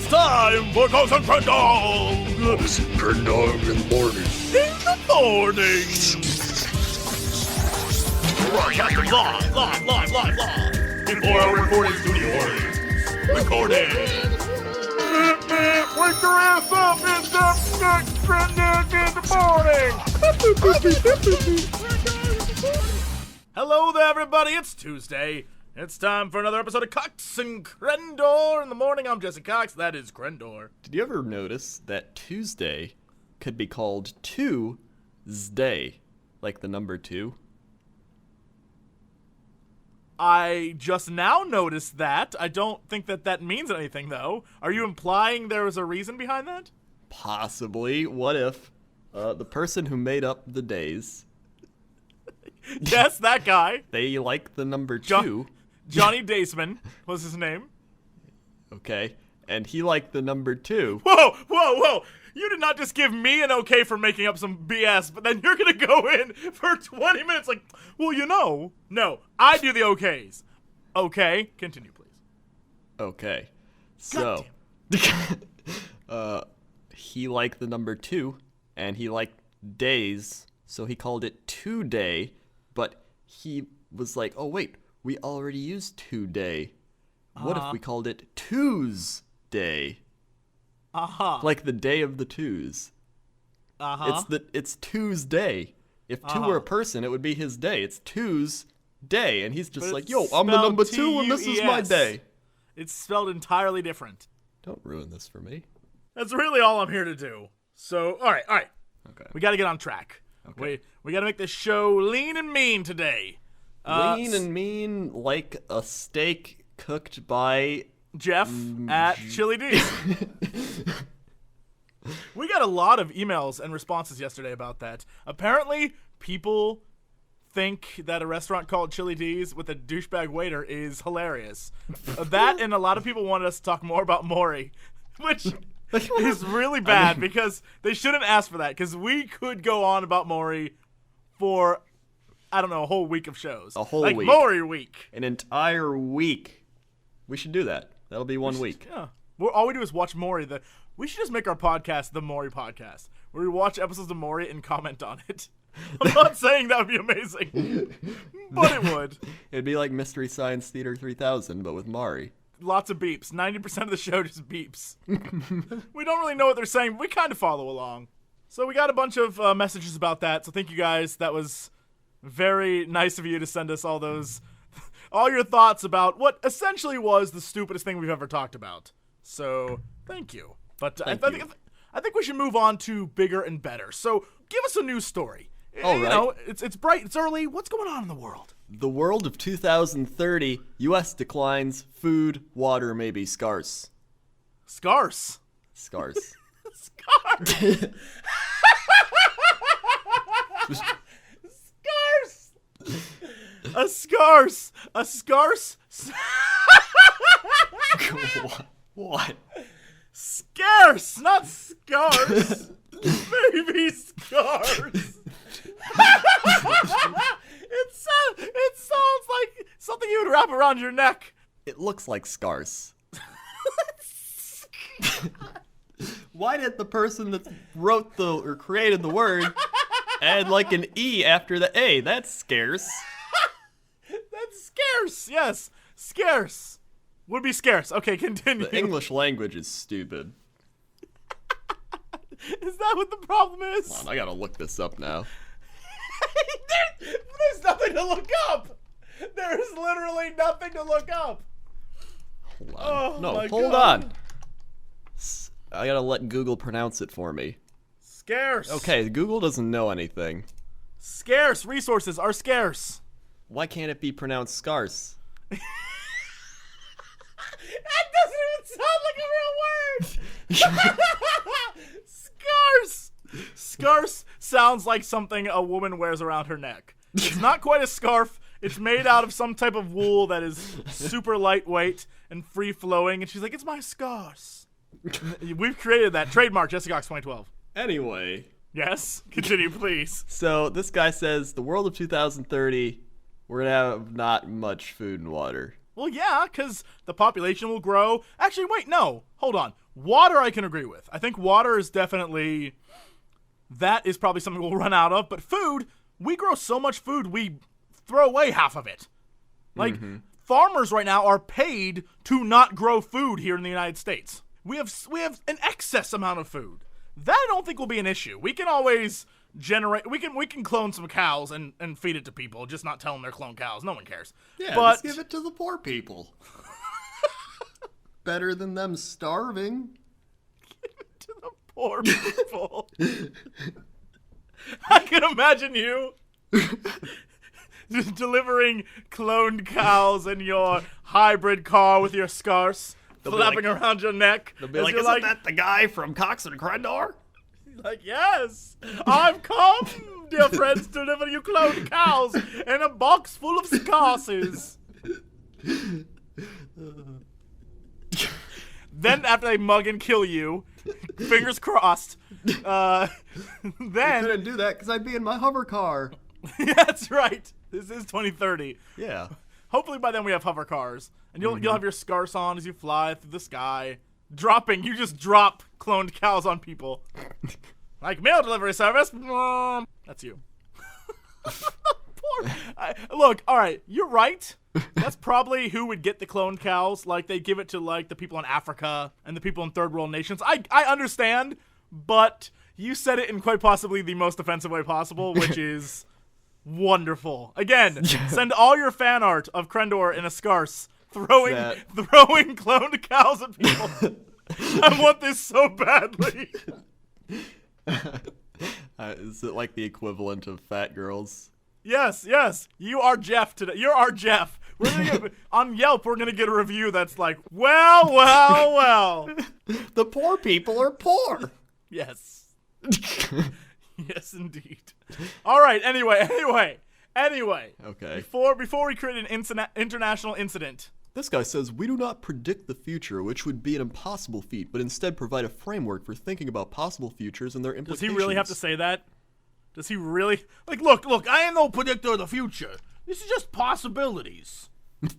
It's time for Ghost and Crendor! Crendor In The Morning. In the morning! Broadcasting live! Before our recording studio audience. Recording! Wake your ass up! It's the next Crendor In The Morning! Hello there, everybody! It's Tuesday. It's time for another episode of Cox and Crendor in the morning. I'm Jesse Cox. That is Crendor. Did you ever notice that Tuesday could be called Tuesday, like the number 2? I just now noticed that. I don't think that means anything, though. Are you implying there was a reason behind that? Possibly. What if the person who made up the days... Yes, that guy. They like the number 2. Johnny Daceman was his name. Okay. And he liked the number 2. Whoa. You did not just give me an okay for making up some BS, but then you're going to go in for 20 minutes like, well, you know. No, I do the okays. Okay, continue, please. Okay. So, he liked the number 2, and he liked days, so he called it Two-Day, but he was like, oh, wait, we already used Two-Day. What if we called it Tuesday? Like the day of the twos. It's Tuesday. If 2 were a person, it would be his day. It's Tuesday, and he's just like, yo, I'm the number 2, and this is my day. It's spelled entirely different. Don't ruin this for me. That's really all I'm here to do. So, all right. Okay. We got to get on track. Okay. We got to make this show lean and mean today. Lean and mean like a steak cooked by... Jeff at Chili D's. We got a lot of emails and responses yesterday about that. Apparently, people think that a restaurant called Chili D's with a douchebag waiter is hilarious. That and a lot of people wanted us to talk more about Maury, which is really bad because they shouldn't ask for that because we could go on about Maury for, I don't know, a whole week of shows. A whole like week. Maury week. An entire week. We should do that. That'll be 1 week. Yeah. All we do is watch Maury. We should just make our podcast the Maury Podcast, where we watch episodes of Maury and comment on it. I'm not saying that would be amazing, but it would. It'd be like Mystery Science Theater 3000, but with Maury. Lots of beeps. 90% of the show just beeps. We don't really know what they're saying, but we kind of follow along. So we got a bunch of messages about that, so thank you guys. That was very nice of you to send us all your thoughts about what essentially was the stupidest thing we've ever talked about. So, thank you. But I think we should move on to bigger and better. So, give us a news story. All right. You know, it's bright, it's early. What's going on in the world? The world of 2030, U.S. declines, food, water may be scarce. Scarce. Scarce. Scarce. Scarce. A scarce. What? Scarce, not scarce. Maybe scarce. It sounds like something you would wrap around your neck. It looks like scarce. Why did the person that wrote or created the word add like an E after the A? That's scarce. That's scarce, yes. Scarce. Would be scarce. Okay, continue. The English language is stupid. Is that what the problem is? Hold on, I gotta look this up now. There's nothing to look up. There is literally nothing to look up. Hold on. Oh, no, my hold God. on. I gotta let Google pronounce it for me. Scarce. Okay, Google doesn't know anything. Scarce resources are scarce. Why can't it be pronounced scarce? That doesn't even sound like a real word. Scarce. Scarce sounds like something a woman wears around her neck. It's not quite a scarf. It's made out of some type of wool that is super lightweight and free-flowing. And she's like, it's my scarce. We've created that. Trademark, Jesse Cox 2012. Anyway. Yes? Continue, please. So this guy says, the world of 2030, we're going to have not much food and water. Well, yeah, because the population will grow. Actually, wait, no. Hold on. Water I can agree with. I think water is definitely... That is probably something we'll run out of. But food, we grow so much food, we throw away half of it. Like, farmers right now are paid to not grow food here in the United States. We have an excess amount of food. That I don't think will be an issue. We can always generate... We can clone some cows and feed it to people, just not tell them they're cloned cows. No one cares. Yeah, but just give it to the poor people. Better than them starving. Give it to the poor people. I can imagine you just delivering cloned cows in your hybrid car with your scarce flapping around your neck. They'll be like, isn't that the guy from Cox and Crendor? Like, yes, I've come, dear friends, to deliver you cloned cows in a box full of scarces. Then after they mug and kill you, fingers crossed, then... I couldn't do that because I'd be in my hover car. That's right. This is 2030. Yeah. Hopefully by then we have hover cars. And you'll have your scarce on as you fly through the sky. You just drop cloned cows on people. Like mail delivery service. That's you. Look, all right, you're right. That's probably who would get the cloned cows. Like, they give it to, like, the people in Africa and the people in third world nations. I understand, but you said it in quite possibly the most offensive way possible, which is wonderful. Again, send all your fan art of Crendor in a scarce throwing cloned cows at people. I want this so badly. Is it like the equivalent of fat girls? Yes. You are Jeff today. You're our Jeff. We're gonna get, on Yelp, we're going to get a review that's like, well. The poor people are poor. Yes. Yes, indeed. All right, anyway. Okay. Before we create an international incident. This guy says, we do not predict the future, which would be an impossible feat, but instead provide a framework for thinking about possible futures and their implications. Does he really have to say that? Does he really? Like, look, I am no predictor of the future. This is just possibilities.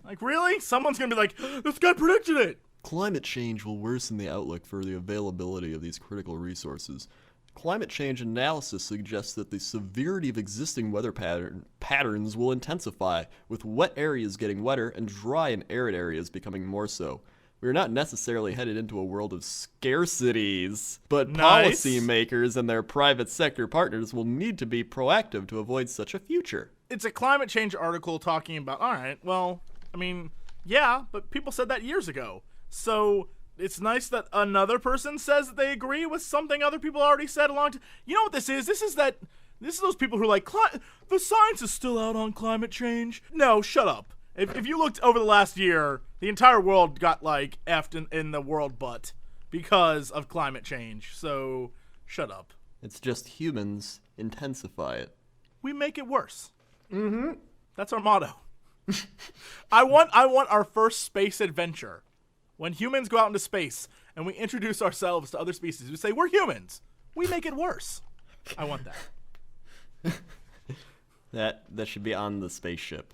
Like, really? Someone's going to be like, this guy predicted it. Climate change will worsen the outlook for the availability of these critical resources. Climate change analysis suggests that the severity of existing weather patterns will intensify, with wet areas getting wetter and dry and arid areas becoming more so. We are not necessarily headed into a world of scarcities, but Nice. policymakers and their private sector partners will need to be proactive to avoid such a future. It's a climate change article talking about, all right, well, I mean, yeah, but people said that years ago. So it's nice that another person says that they agree with something other people already said a long time. You know what this is? This is those people who are like, the science is still out on climate change. No, shut up. If you looked over the last year, the entire world got, like, effed in the world butt because of climate change. So, shut up. It's just humans intensify it. We make it worse. Mm-hmm. That's our motto. I want our first space adventure. When humans go out into space and we introduce ourselves to other species, we say, we're humans. We make it worse. I want that. That should be on the spaceship.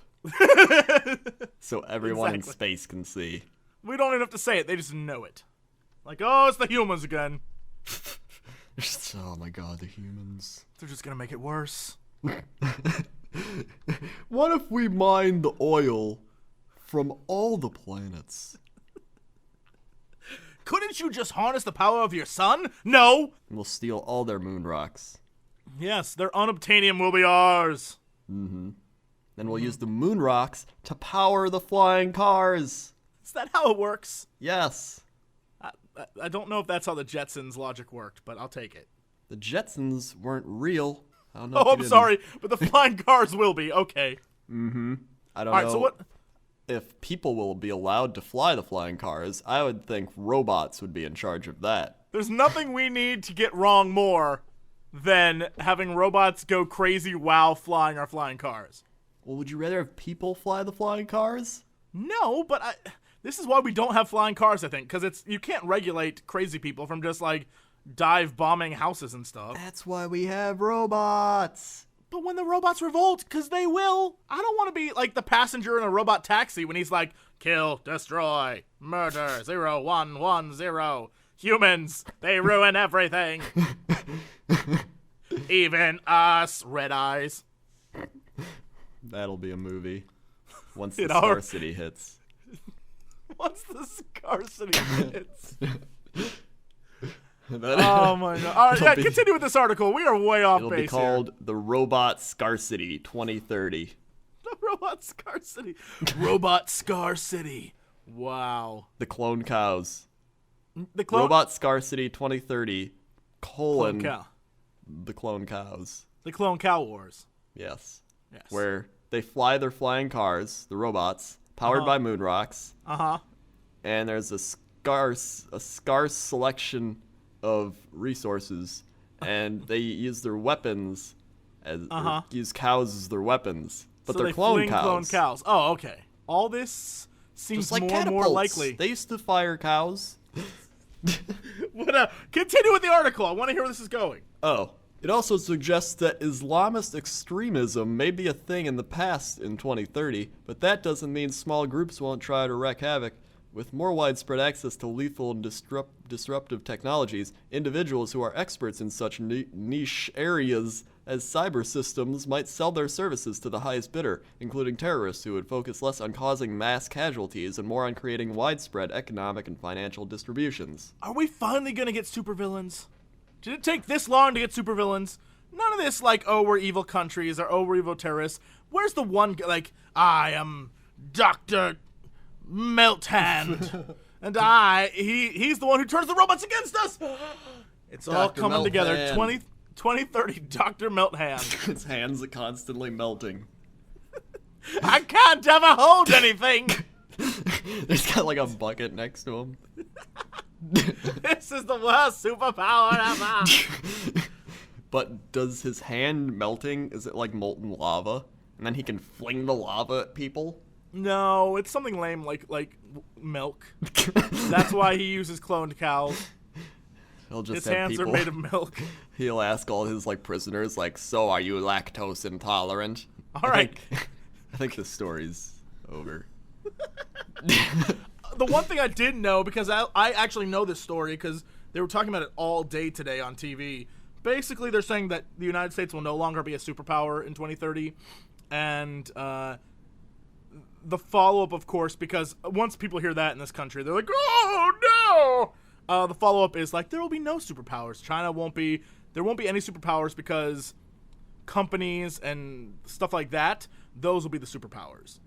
So everyone in space can see. We don't even have to say it. They just know it. Like, oh, it's the humans again. Oh my god, the humans. They're just going to make it worse. What if we mine the oil from all the planets? Couldn't you just harness the power of your sun? No. We'll steal all their moon rocks. Yes, their unobtainium will be ours. Mm-hmm. Then we'll use the moon rocks to power the flying cars. Is that how it works? Yes. I don't know if that's how the Jetsons logic worked, but I'll take it. The Jetsons weren't real. I don't know. Oh, I'm sorry, but the flying cars will be. Okay. Mm-hmm. I don't All know. right, so what? If people will be allowed to fly the flying cars, I would think robots would be in charge of that. There's nothing we need to get wrong more than having robots go crazy while flying our flying cars. Well, would you rather have people fly the flying cars? No, but this is why we don't have flying cars, I think, because you can't regulate crazy people from just, like, dive bombing houses and stuff. That's why we have robots. But when the robots revolt, because they will, I don't want to be like the passenger in a robot taxi when he's like, Kill, destroy, murder, 0110. Humans, they ruin everything. Even us, Red Eyes. That'll be a movie. Once the You know, scarcity hits. Once the scarcity hits. Oh my god. All right, yeah, continue with this article. We are way off It'll base be called here. The Robot Scarcity 2030. The Robot Scarcity. Robot Scarcity. Wow. The Clone Cows. The clone Robot Scarcity 2030, Clone cow. the Clone Cows. The Clone Cow Wars. Yes. Yes. Where they fly their flying cars, the robots, powered by moon rocks, Uh-huh. and there's a scarce selection of resources, and they use their weapons as or use cows as their weapons, but So they're they clone fling cows. clone cows. Oh, okay. All this seems Just like more catapults. and more likely. They used to fire cows. Continue with the article. I want to hear where this is going. Oh. It also suggests that Islamist extremism may be a thing in the past in 2030, but that doesn't mean small groups won't try to wreak havoc. With more widespread access to lethal and disruptive technologies, individuals who are experts in such niche areas as cyber systems might sell their services to the highest bidder, including terrorists who would focus less on causing mass casualties and more on creating widespread economic and financial distributions. Are we finally going to get supervillains? Did it take this long to get supervillains? None of this like, oh, we're evil countries or oh, we're evil terrorists. Where's the one, like, I am Dr. Melthand. And he's the one who turns the robots against us. It's all Dr. coming together. Melthand. 2030, Dr. Melthand. His hands are constantly melting. I can't ever hold anything. He's got like a bucket next to him. This is the worst superpower ever. But does his hand melting, is it like molten lava? And then he can fling the lava at people? No, it's something lame like milk. That's why he uses cloned cows. He'll just His have hands people, are made of milk. He'll ask all his like prisoners, like, so are you lactose intolerant? All right. I think this story's over. The one thing I did know, because I actually know this story because they were talking about it all day today on TV. Basically, they're saying that the United States will no longer be a superpower in 2030. And the follow-up, of course, because once people hear that in this country, they're like, oh, no! The follow-up is like, there will be no superpowers. There won't be any superpowers because companies and stuff like that, those will be the superpowers.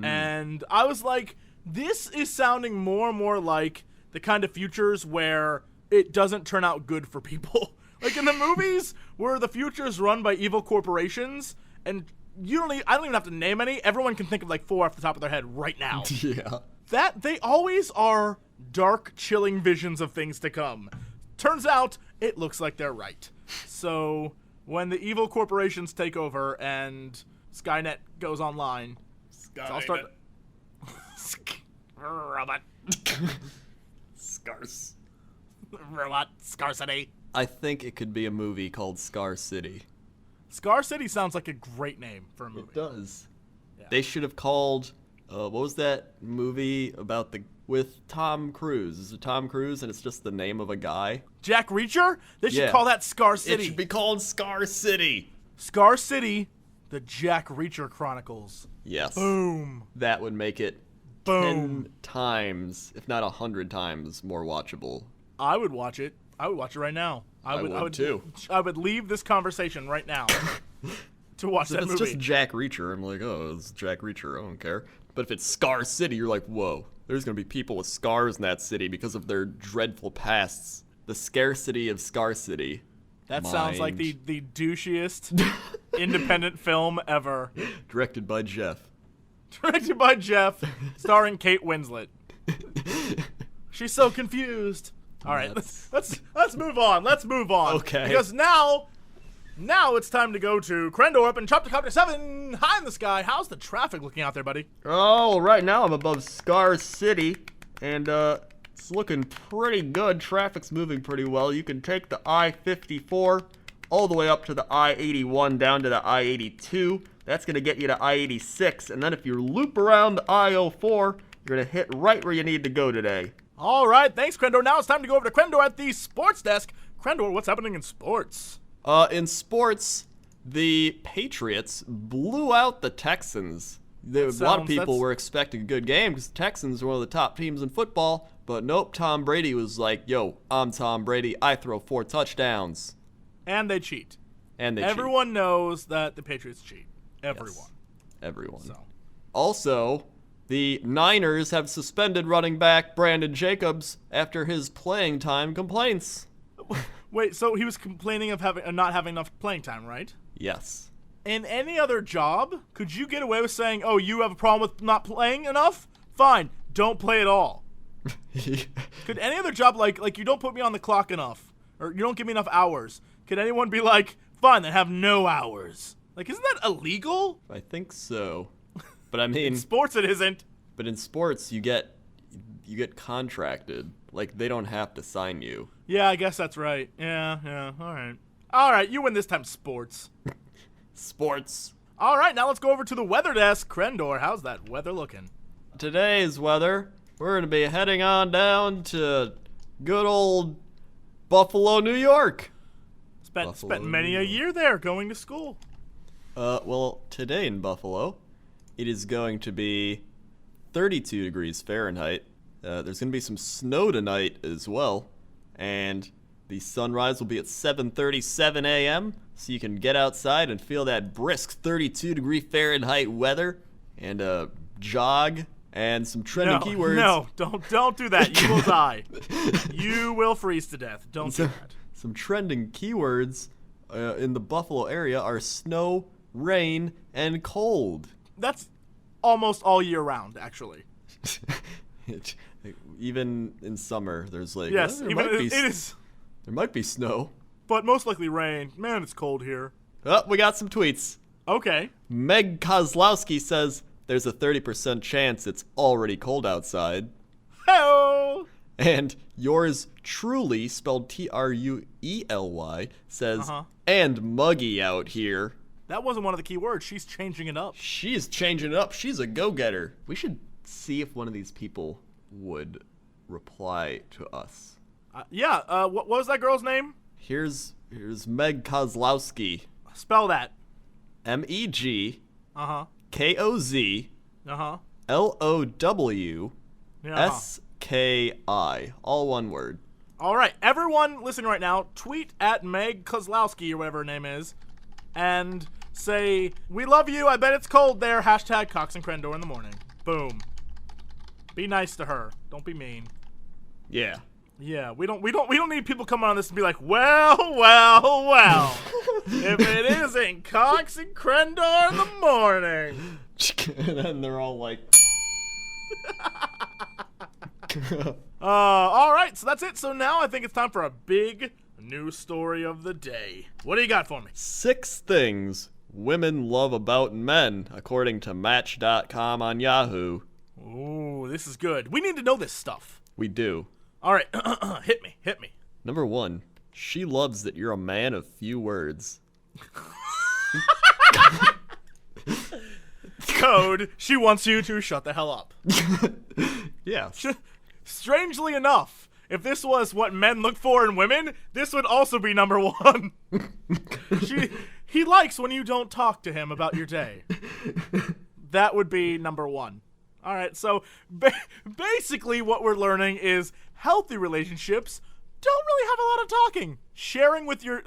And I was like, this is sounding more and more like the kind of futures where it doesn't turn out good for people. Like in the movies where the future is run by evil corporations, and I don't even have to name any. Everyone can think of like 4 off the top of their head right now. Yeah. That they always are dark, chilling visions of things to come. Turns out, it looks like they're right. So when the evil corporations take over and Skynet goes online, I'll start. Robot. Scarce. Robot scarcity. I think it could be a movie called Scar City. Scar City sounds like a great name for a movie. It does. Yeah. They should have called, what was that movie about with Tom Cruise? Is it Tom Cruise and it's just the name of a guy? Jack Reacher? They should Yeah. call that Scar City. It should be called Scar City. Scar City, the Jack Reacher Chronicles. Yes. Boom. That would make it Boom. 10 times, if not 100 times, more watchable. I would watch it. I would watch it right now. I would too. I would leave this conversation right now to watch that If it's movie. just Jack Reacher, I'm like, oh, it's Jack Reacher, I don't care. But if it's Scar City, you're like, whoa, there's going to be people with scars in that city because of their dreadful pasts. The scarcity of Scar City. That sounds like the douchiest independent film ever. Directed by Jeff. Directed by Jeff, starring Kate Winslet. She's so confused. All right, let's move on. Let's move on. Okay. Because now it's time to go to Crendor up in Chapter 7, high in the sky. How's the traffic looking out there, buddy? Oh, right now I'm above Scar City, and it's looking pretty good. Traffic's moving pretty well. You can take the I-54 all the way up to the I-81 down to the I-82. That's going to get you to I-86, and then if you loop around the I-04, You're going to hit right where you need to go today. All right, thanks, Crendor. Now it's time to go over to Crendor at the sports desk. Crendor, what's happening in sports? In sports, the Patriots blew out the Texans. A lot of people were expecting a good game because the Texans are one of the top teams in football. But nope, Tom Brady was like, yo, I'm Tom Brady. I throw 4 touchdowns. And they cheat. And Everyone knows that the Patriots cheat. Everyone. Yes, everyone. So. Also, the Niners have suspended running back Brandon Jacobs after his playing time complaints. Wait, so he was complaining of not having enough playing time, right? Yes. In any other job, could you get away with saying, oh, you have a problem with not playing enough? Fine, don't play at all. Could any other job, like you don't put me on the clock enough, or you don't give me enough hours, could anyone be like, fine, then have no hours? Like, isn't that illegal? I think so. But I mean... In sports, it isn't. But in sports, you get contracted. Like, they don't have to sign you. Yeah, I guess that's right. Yeah, all right. All right, you win this time, sports. Sports. All right, now let's go over to the weather desk. Crendor, how's that weather looking? Today's weather, we're going to be heading on down to good old Buffalo, New York. Spent many a year there going to school. Well, today in Buffalo, it is going to be 32 degrees Fahrenheit. There's going to be some snow tonight as well. And the sunrise will be at 7:37 a.m., so you can get outside and feel that brisk 32-degree Fahrenheit weather and jog and some trending keywords. No, don't do that. You will die. You will freeze to death. Don't do that. Some trending keywords in the Buffalo area are snow, rain, and cold. That's almost all year round, actually. Even in summer, there's like yes, there might be snow, but most likely rain. Man, it's cold here. Oh, we got some tweets. Okay. Meg Kozlowski says there's a 30% chance it's already cold outside. Hello. And yours truly, spelled Truely, says, and muggy out here. That wasn't one of the key words. She's changing it up. She's changing it up. She's a go-getter. We should see if one of these people would reply to us. What was that girl's name? Here's Meg Kozlowski. Spell that. MEG. KOZ. LOWSKI. All one word. All right, everyone listening right now, tweet at Meg Kozlowski or whatever her name is, and say, "We love you. I bet it's cold there." Hashtag Cox and Crendor in the morning. Boom. Be nice to her. Don't be mean. Yeah. Yeah, we don't need people coming on this and be like, well. If it isn't Cox and Crendor in the morning. And then they're all like all right, so that's it. So now I think it's time for a big news story of the day. What do you got for me? 6 things women love about men, according to Match.com on Yahoo. Ooh, this is good. We need to know this stuff. We do. All right, hit me. Number 1, she loves that you're a man of few words. Code, she wants you to shut the hell up. Yeah. Strangely enough, if this was what men look for in women, this would also be number 1. He likes when you don't talk to him about your day. That would be number 1. All right, so basically what we're learning is healthy relationships don't really have a lot of talking. Sharing with your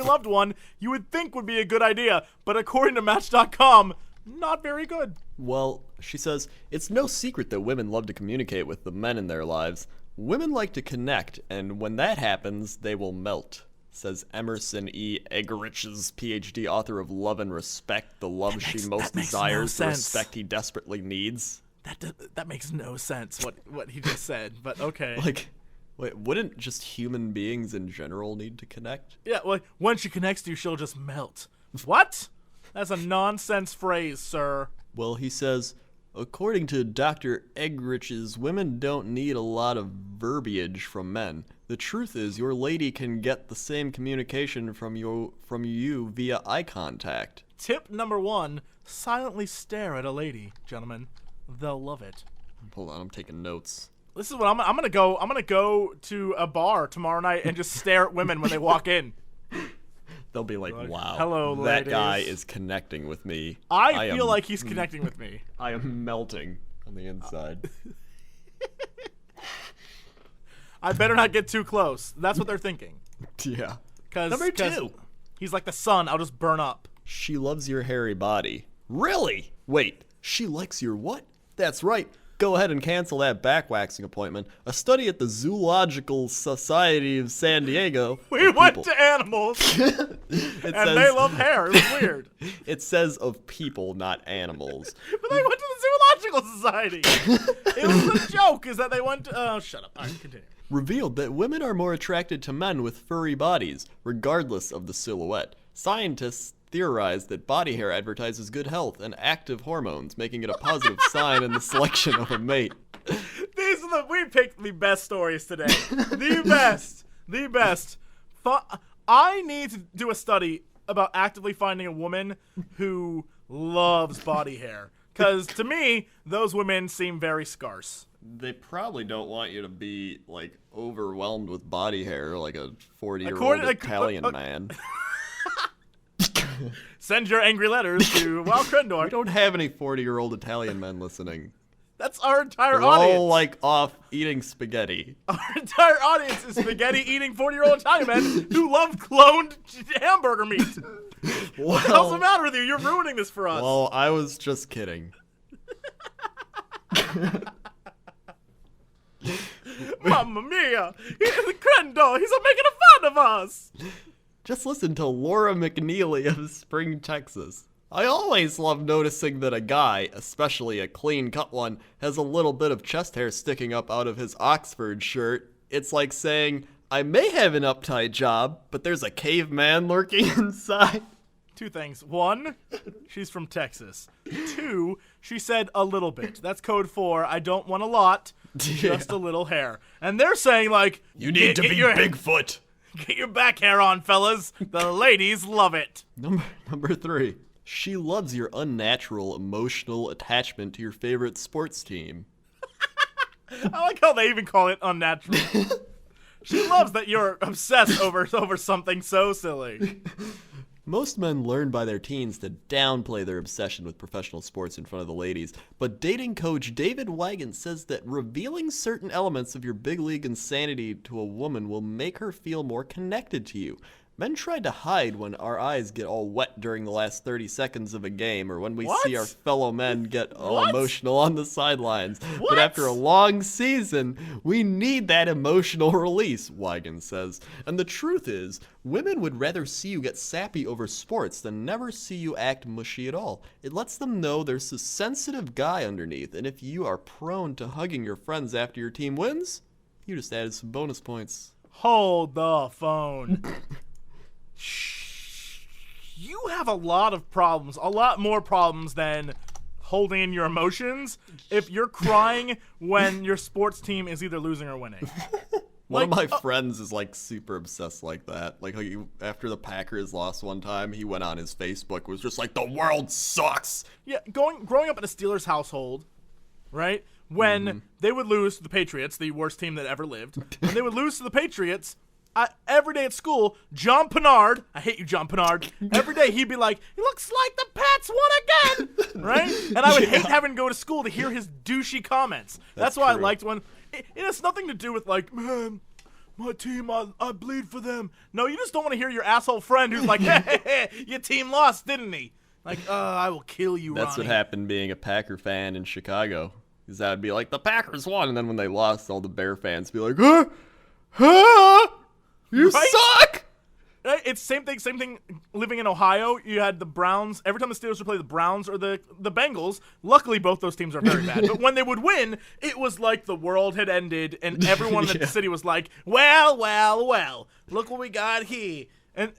loved one, you would think would be a good idea, but according to Match.com, not very good. Well, she says, it's no secret that women love to communicate with the men in their lives. Women like to connect, and when that happens, they will melt, says Emerson E. Eggerich's PhD, author of Love and Respect, the love she most desires, the respect he desperately needs. That makes no sense, what he just said, but okay. Like, wait, wouldn't just human beings in general need to connect? Yeah, well, when she connects to you, she'll just melt. What? That's a nonsense phrase, sir. Well, he says, according to Dr. Eggerich's, women don't need a lot of verbiage from men. The truth is, your lady can get the same communication from you via eye contact. Tip number 1, silently stare at a lady, gentlemen. They'll love it. Hold on, I'm taking notes. This is what I'm gonna go. I'm gonna go to a bar tomorrow night and just stare at women when they walk in. They'll be like, wow, hello, that ladies. guy is connecting with me. I feel like he's connecting with me. I am melting on the inside. I better not get too close. That's what they're thinking. Yeah. Number 2. He's like the sun. I'll just burn up. She loves your hairy body. Really? Wait, she likes your what? That's right. Go ahead and cancel that back waxing appointment. A study at the Zoological Society of San Diego. We went to animals, and they love hair. It was weird. It says of people, not animals. But they went to the Zoological Society. It was a joke, is that they went to... Oh, shut up. All right, continue. Revealed that women are more attracted to men with furry bodies, regardless of the silhouette. Scientists theorize that body hair advertises good health and active hormones, making it a positive sign in the selection of a mate. We picked the best stories today. The best. The best. I need to do a study about actively finding a woman who loves body hair. Because to me, those women seem very scarce. They probably don't want you to be, like, overwhelmed with body hair like a 40-year-old Italian man. Send your angry letters to Crendor. We don't have any 40-year-old Italian men listening. That's our entire They're audience. all, like, off eating spaghetti. Our entire audience is spaghetti-eating 40-year-old Italian men who love cloned hamburger meat. What the hell's the matter with you? You're ruining this for us. Well, I was just kidding. Mamma mia! Crendor, he's making fun of us! Just listen to Laura McNeely of Spring, Texas. I always love noticing that a guy, especially a clean-cut one, has a little bit of chest hair sticking up out of his Oxford shirt. It's like saying, I may have an uptight job, but there's a caveman lurking inside. 2 things. 1, she's from Texas. 2, she said a little bit. That's code for I don't want a lot, just a little hair. And they're saying, like, you need to be Bigfoot. Get your back hair on, fellas. The ladies love it. Number 3. She loves your unnatural emotional attachment to your favorite sports team. I like how they even call it unnatural. She loves that you're obsessed over something so silly. Most men learn by their teens to downplay their obsession with professional sports in front of the ladies, but dating coach David Wagon says that revealing certain elements of your big league insanity to a woman will make her feel more connected to you. Men try to hide when our eyes get all wet during the last 30 seconds of a game, or when we see our fellow men get all emotional on the sidelines. But after a long season, we need that emotional release, Wigan says. And the truth is, women would rather see you get sappy over sports than never see you act mushy at all. It lets them know there's a sensitive guy underneath, and if you are prone to hugging your friends after your team wins, you just added some bonus points. Hold the phone. You have a lot of problems, a lot more problems than holding in your emotions if you're crying when your sports team is either losing or winning. One of my friends is like super obsessed like that. Like after the Packers lost one time, he went on his Facebook, was just like, the world sucks. Yeah, growing up in a Steelers household, right? When they would lose to the Patriots, the worst team that ever lived, when they would lose to the Patriots, every day at school, John Pennard, I hate you, John Pennard, every day he'd be like, it looks like the Pats won again, right? And I would hate having to go to school to hear his douchey comments. That's why true. I liked when, it has nothing to do with like, man, my team, I bleed for them. No, you just don't want to hear your asshole friend who's like, hey, your team lost, didn't he? Like, I will kill you, That's Ronnie. What happened being a Packer fan in Chicago. Because that would be like, the Packers won, and then when they lost, all the Bear fans would be like, you suck! It's same thing living in Ohio. You had the Browns. Every time the Steelers would play the Browns or the Bengals, luckily both those teams are very bad. But when they would win, it was like the world had ended, and everyone in the city was like, well, look what we got here. And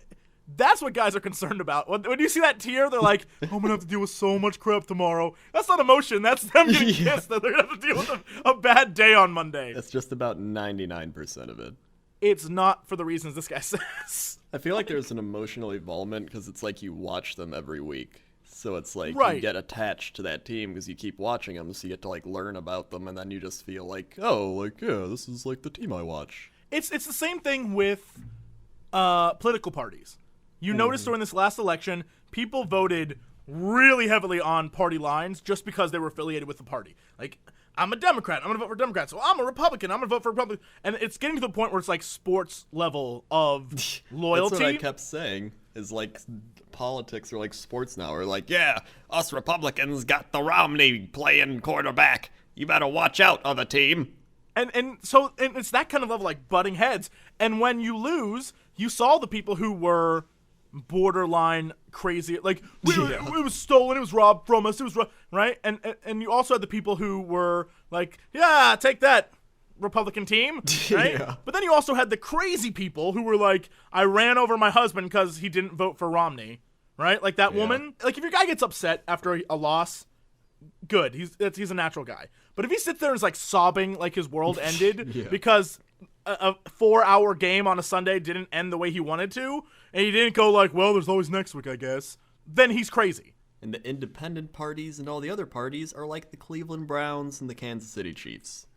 that's what guys are concerned about. When you see that tear, they're like, I'm going to have to deal with so much crap tomorrow. That's not emotion. That's them getting pissed that they're going to have to deal with a bad day on Monday. That's just about 99% of it. It's not for the reasons this guy says. I feel like there's an emotional involvement because it's like you watch them every week. So it's like Right. you get attached to that team because you keep watching them, so you get to like learn about them, and then you just feel like, oh, like yeah, this is like the team I watch. It's the same thing with political parties. You notice during this last election, people voted really heavily on party lines just because they were affiliated with the party. Like, I'm a Democrat, I'm going to vote for Democrats. Well, I'm a Republican, I'm going to vote for Republican. And it's getting to the point where it's like sports level of loyalty. That's what I kept saying, is like politics are like sports now. Or like, yeah, us Republicans got the Romney playing quarterback. You better watch out, other team. And so it's that kind of level, like butting heads. And when you lose, you saw the people who were borderline crazy, like it was stolen, it was robbed from us, it was right. And you also had the people who were like, yeah, take that, Republican team, right? Yeah. But then you also had the crazy people who were like, I ran over my husband because he didn't vote for Romney, right? Like that woman. Like if your guy gets upset after a loss, good, he's a natural guy. But if he sits there and is like sobbing like his world ended because a 4-hour game on a Sunday didn't end the way he wanted to, and he didn't go like, well, there's always next week, I guess, then he's crazy. And the independent parties and all the other parties are like the Cleveland Browns and the Kansas City Chiefs.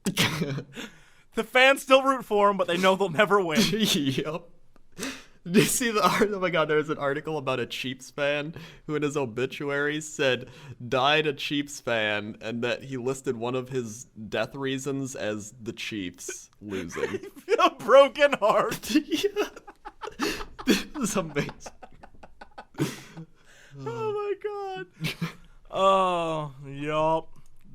The fans still root for him, but they know they'll never win. Yep. Did you see the article? Oh my god, there's an article about a Chiefs fan who in his obituary said died a Chiefs fan, and that he listed one of his death reasons as the Chiefs losing. A broken heart. Yeah. This is amazing. Oh my god. Oh, yup.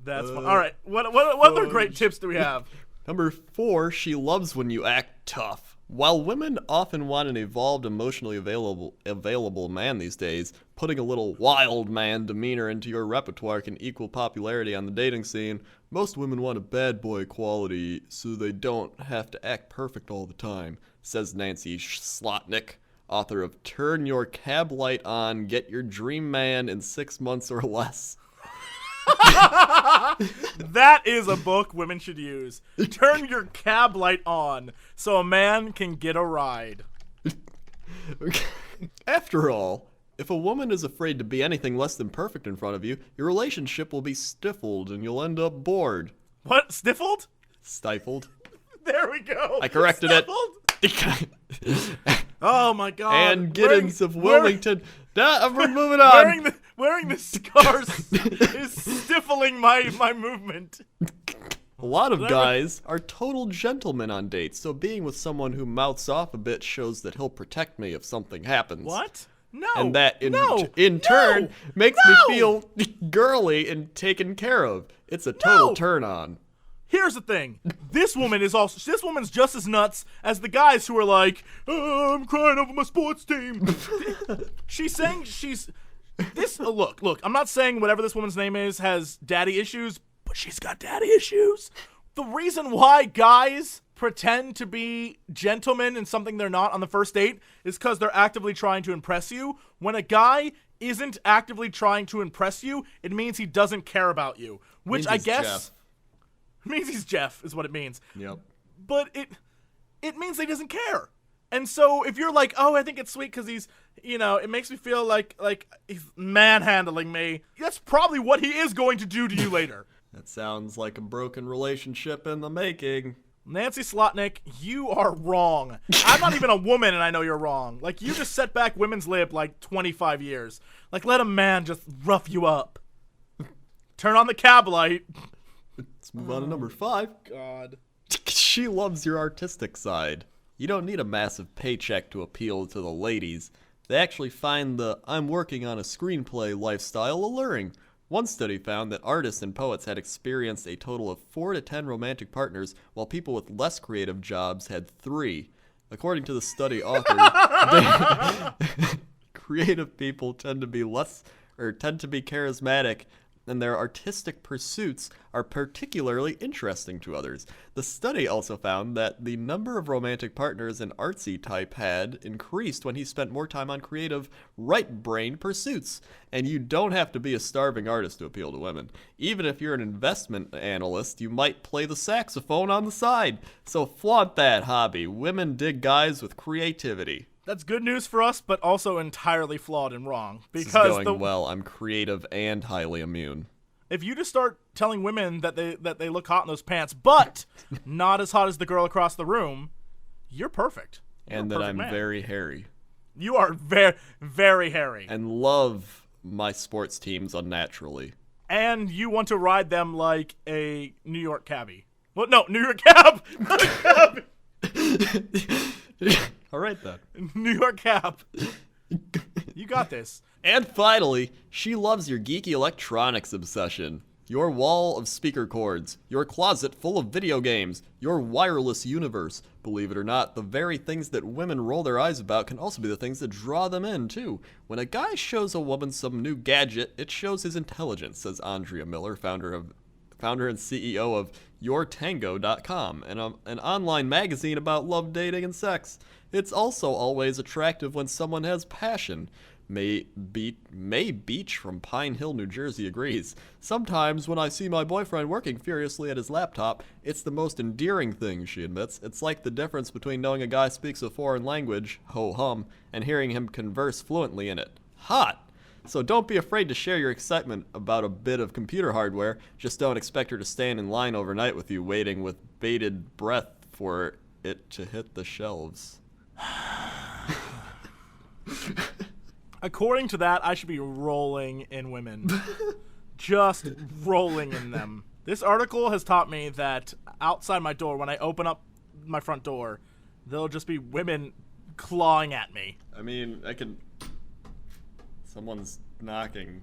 That's fun. All right. What other great tips do we have? Number 4, she loves when you act tough. While women often want an evolved, emotionally available man these days, putting a little wild man demeanor into your repertoire can equal popularity on the dating scene. Most women want a bad boy quality so they don't have to act perfect all the time, says Nancy Slotnick, author of Turn Your Cab Light On, Get Your Dream Man in 6 months or Less. That is a book women should use. Turn your cab light on so a man can get a ride. After all, if a woman is afraid to be anything less than perfect in front of you, your relationship will be stifled and you'll end up bored. What? Stifled? Stifled. There we go. I corrected it. Oh my god. And Giddens of Wilmington. We're moving on. Wearing the scarce is stifling my movement. A lot of guys are total gentlemen on dates, so being with someone who mouths off a bit shows that he'll protect me if something happens. What? No. And that in turn makes me feel girly and taken care of. It's a total turn on. Here's the thing. This woman's just as nuts as the guys who are like, oh, I'm crying over my sports team. She's saying look, I'm not saying whatever this woman's name is has daddy issues, but she's got daddy issues. The reason why guys pretend to be gentlemen in something they're not on the first date is because they're actively trying to impress you. When a guy isn't actively trying to impress you, it means he doesn't care about you, which I guess... Jeff. It means he's Jeff, is what it means. Yep. But it means he doesn't care. And so if you're like, oh, I think it's sweet because he's, it makes me feel like he's manhandling me, that's probably what he is going to do to you later. That sounds like a broken relationship in the making. Nancy Slotnick, you are wrong. I'm not even a woman and I know you're wrong. Like, you just set back women's lib like 25 years. Like, let a man just rough you up. Turn on the cab light. Let's move on to number 5. God. She loves your artistic side. You don't need a massive paycheck to appeal to the ladies. They actually find the I'm working on a screenplay lifestyle alluring. One study found that artists and poets had experienced a total of 4 to 10 romantic partners, while people with less creative jobs had 3. According to the study author, creative people tend to be charismatic, and their artistic pursuits are particularly interesting to others. The study also found that the number of romantic partners an artsy type had increased when he spent more time on creative, right-brain pursuits. And you don't have to be a starving artist to appeal to women. Even if you're an investment analyst, you might play the saxophone on the side. So flaunt that hobby. Women dig guys with creativity. That's good news for us, but also entirely flawed and wrong. This is Because going well. I'm creative and highly immune. if you just start telling women that they look hot in those pants, but not as hot as the girl across the room, you're perfect. You're And a that perfect I'm man. very hairy. You are very, very hairy. And love my sports teams unnaturally. And you want to ride them like a New York cabbie. Well, no, New York cab! Not a cab! All right, then. New York cab. You got this. And finally, she loves your geeky electronics obsession. Your wall of speaker cords, your closet full of video games, your wireless universe. Believe it or not, the very things that women roll their eyes about can also be the things that draw them in, too. When a guy shows a woman some new gadget, it shows his intelligence, says Andrea Miller, founder and CEO of YourTango.com, an online magazine about love, dating, and sex. It's also always attractive when someone has passion. May Beach from Pine Hill, New Jersey agrees. Sometimes when I see my boyfriend working furiously at his laptop, it's the most endearing thing, she admits. It's like the difference between knowing a guy speaks a foreign language, ho-hum, and hearing him converse fluently in it. Hot! So don't be afraid to share your excitement about a bit of computer hardware. Just don't expect her to stand in line overnight with you, waiting with bated breath for it to hit the shelves. According to that, I should be rolling in women. Just rolling in them. This article has taught me that outside my door, when I open up my front door, there'll just be women clawing at me. I mean, someone's knocking.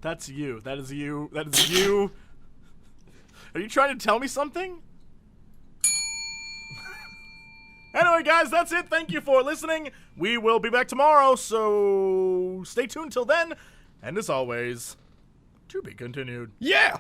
That's you. That is you. That is you. Are you trying to tell me something? Anyway, guys, that's it. Thank you for listening. We will be back tomorrow, so stay tuned till then. And as always, to be continued. Yeah!